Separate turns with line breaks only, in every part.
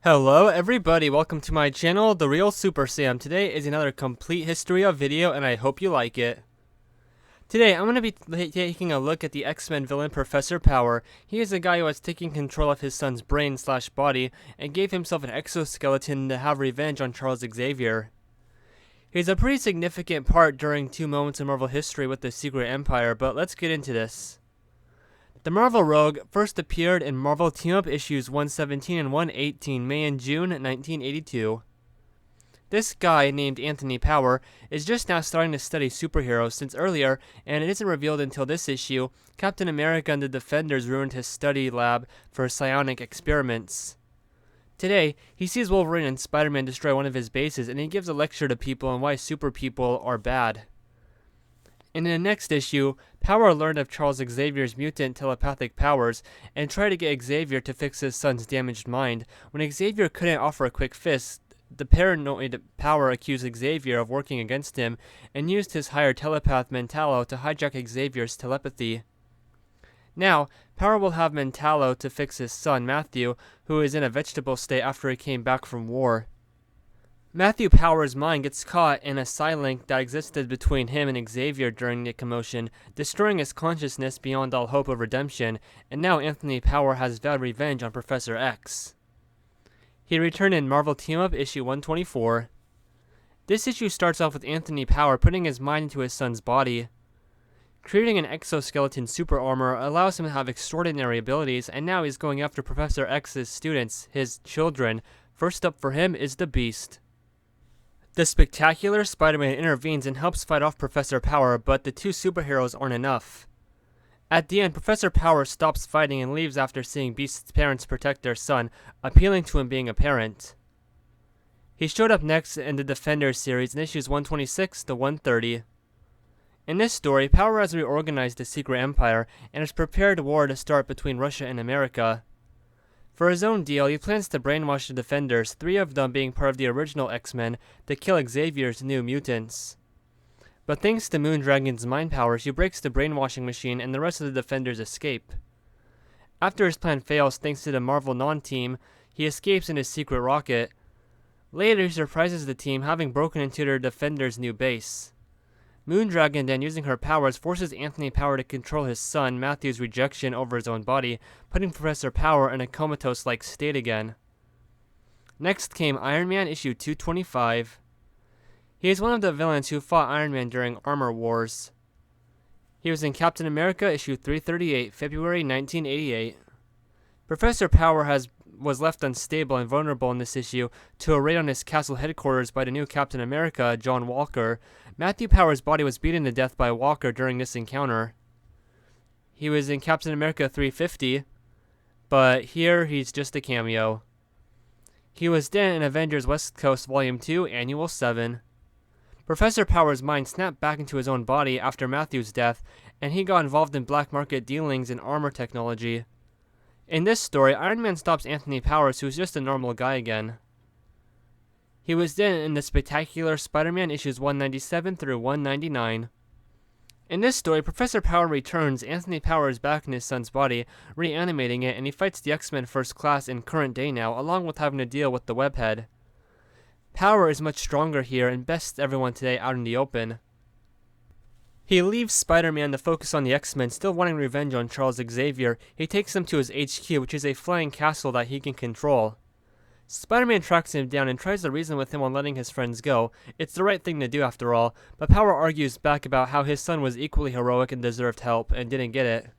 Hello everybody, welcome to my channel, The Real Super Sam. Today is another complete history of video and I hope you like it. Today I'm going to be taking a look at the X-Men villain Professor Power. He is a guy who has taken control of his son's brain/body and gave himself an exoskeleton to have revenge on Charles Xavier. He's a pretty significant part during two moments in Marvel history with the Secret Empire, but let's get into this. The Marvel Rogue first appeared in Marvel Team-Up issues 117 and 118, May and June 1982. This guy, named Anthony Power, is just now starting to study superheroes since earlier, and it isn't revealed until this issue, Captain America and the Defenders ruined his study lab for psionic experiments. Today, he sees Wolverine and Spider-Man destroy one of his bases, and he gives a lecture to people on why super people are bad. In the next issue, Power learned of Charles Xavier's mutant telepathic powers and tried to get Xavier to fix his son's damaged mind. When Xavier couldn't offer a quick fix, the paranoid Power accused Xavier of working against him and used his higher telepath Mentalo to hijack Xavier's telepathy. Now, Power will have Mentalo to fix his son Matthew, who is in a vegetable state after he came back from war. Matthew Power's mind gets caught in a psi-link that existed between him and Xavier during the commotion, destroying his consciousness beyond all hope of redemption, and now Anthony Power has vowed revenge on Professor X. He returned in Marvel Team-Up issue 124. This issue starts off with Anthony Power putting his mind into his son's body. Creating an exoskeleton super armor allows him to have extraordinary abilities, and now he's going after Professor X's students, his children. First up for him is the Beast. The spectacular Spider-Man intervenes and helps fight off Professor Power, but the two superheroes aren't enough. At the end, Professor Power stops fighting and leaves after seeing Beast's parents protect their son, appealing to him being a parent. He showed up next in the Defenders series in issues 126 to 130. In this story, Power has reorganized the Secret Empire and has prepared a war to start between Russia and America. For his own deal, he plans to brainwash the Defenders, 3 of them being part of the original X-Men, to kill Xavier's new mutants. But thanks to Moondragon's mind powers, he breaks the brainwashing machine and the rest of the Defenders escape. After his plan fails thanks to the Marvel non-team, he escapes in his secret rocket. Later, he surprises the team, having broken into their Defenders' new base. Moondragon then, using her powers, forces Anthony Power to control his son Matthew's rejection over his own body, putting Professor Power in a comatose-like state again. Next came Iron Man issue 225. He is one of the villains who fought Iron Man during Armor Wars. He was in Captain America issue 338, February 1988. Professor Power was left unstable and vulnerable in this issue to a raid on his castle headquarters by the new Captain America, John Walker. Matthew Power's body was beaten to death by Walker during this encounter. He was in Captain America 350, but here he's just a cameo. He was then in Avengers West Coast Volume 2, Annual 7. Professor Power's mind snapped back into his own body after Matthew's death, and he got involved in black market dealings in armor technology. In this story, Iron Man stops Anthony Powers, who's just a normal guy again. He was then in the spectacular Spider-Man issues 197 through 199. In this story, Professor Power returns. Anthony Power is back in his son's body, reanimating it, and he fights the X-Men First Class in current day now, along with having to deal with the Webhead. Power is much stronger here and bests everyone today out in the open. He leaves Spider-Man to focus on the X-Men, still wanting revenge on Charles Xavier. He takes them to his HQ, which is a flying castle that he can control. Spider-Man tracks him down and tries to reason with him on letting his friends go. It's the right thing to do after all, but Power argues back about how his son was equally heroic and deserved help, and didn't get it.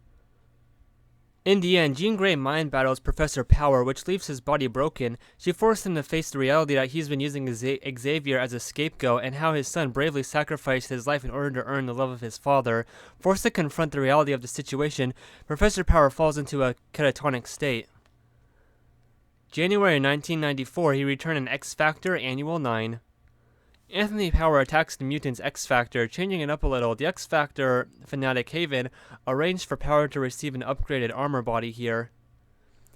In the end, Jean Grey mind battles Professor Power, which leaves his body broken. She forced him to face the reality that he's been using Xavier as a scapegoat, and how his son bravely sacrificed his life in order to earn the love of his father. Forced to confront the reality of the situation, Professor Power falls into a catatonic state. January 1994, he returned in X-Factor Annual 9. Anthony Power attacks the mutants' X-Factor, changing it up a little. The X-Factor fanatic Haven arranged for Power to receive an upgraded armor body here.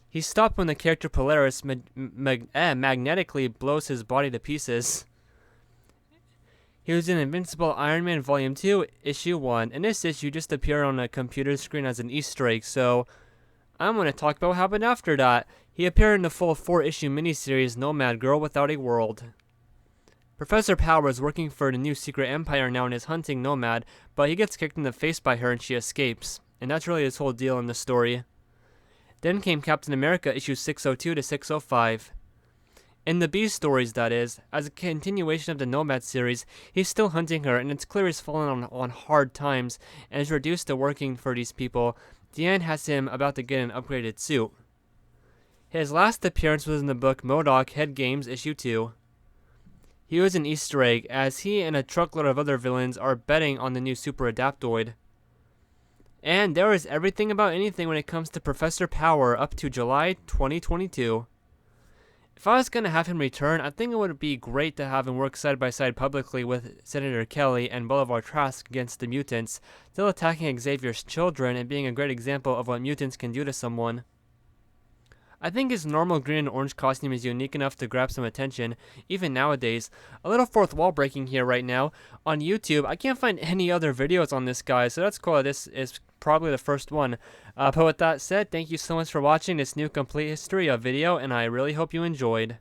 He stopped when the character Polaris magnetically blows his body to pieces. He was in Invincible Iron Man Volume 2, Issue 1, and this issue just appeared on a computer screen as an Easter egg, so I'm going to talk about what happened after that. He appeared in the full 4-issue miniseries Nomad Girl Without a World. Professor Power is working for the new secret empire now and is hunting Nomad, but he gets kicked in the face by her and she escapes. And that's really his whole deal in the story. Then came Captain America issues 602 to 605. In the Beast stories, that is, as a continuation of the Nomad series, he's still hunting her, and it's clear he's fallen on hard times and is reduced to working for these people. Deanne has him about to get an upgraded suit. His last appearance was in the book MODOK Head Games issue 2. He was an Easter egg, as he and a truckload of other villains are betting on the new Super Adaptoid. And there is everything about anything when it comes to Professor Power up to July 2022. If I was going to have him return, I think it would be great to have him work side by side publicly with Senator Kelly and Boulevard Trask against the mutants, still attacking Xavier's children and being a great example of what mutants can do to someone. I think his normal green and orange costume is unique enough to grab some attention, even nowadays. A little fourth wall breaking here right now. On YouTube, I can't find any other videos on this guy, so that's cool. This is probably the first one. But with that said, thank you so much for watching this new complete history of video, and I really hope you enjoyed.